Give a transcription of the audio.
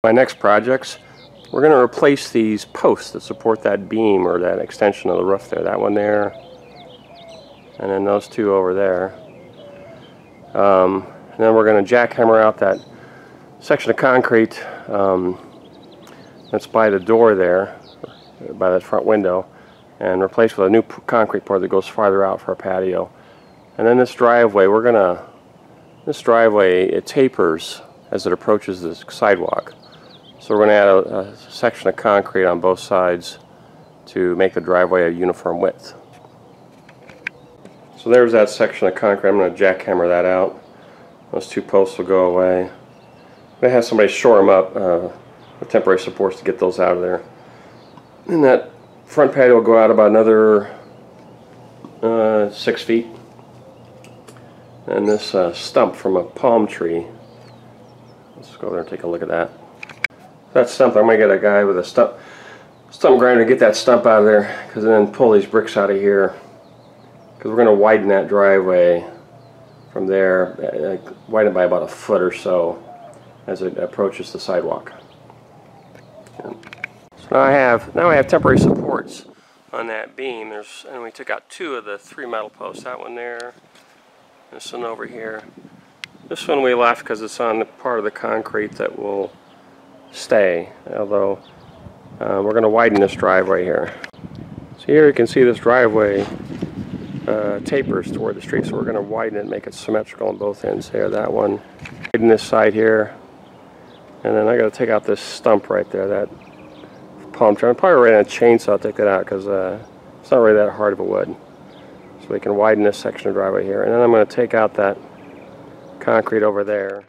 My next projects, we're going to replace these posts that support that beam or that extension of the roof there. That one there, and then those two over there. And then we're going to jackhammer out that section of concrete that's by the door there, by that front window, and replace with a new concrete part that goes farther out for a patio. And then this driveway, it tapers as it approaches the sidewalk. So we're going to add a section of concrete on both sides to make the driveway a uniform width. So there's that section of concrete. I'm going to jackhammer that out. Those two posts will go away. I'm going to have somebody shore them up with temporary supports to get those out of there. And that front patio will go out about another 6 feet. And this stump from a palm tree, let's go there and take a look at that. That stump, I'm going to get a guy with a stump grinder to get that stump out of there, because then pull these bricks out of here, because we're going to widen that driveway from there, widen it by about a foot or so as it approaches the sidewalk. So now I have temporary supports on that beam. And we took out 2 of the 3 metal posts. That one there, this one over here. This one we left because it's on the part of the concrete that will stay, although we're going to widen this driveway here. So here you can see this driveway tapers toward the street, so we're going to widen it and make it symmetrical on both ends here. That one, widen this side here, and then I got to take out this stump right there, that palm tree. I'm probably running a chainsaw to take that out because it's not really that hard of a wood. So we can widen this section of driveway here, and then I'm going to take out that concrete over there.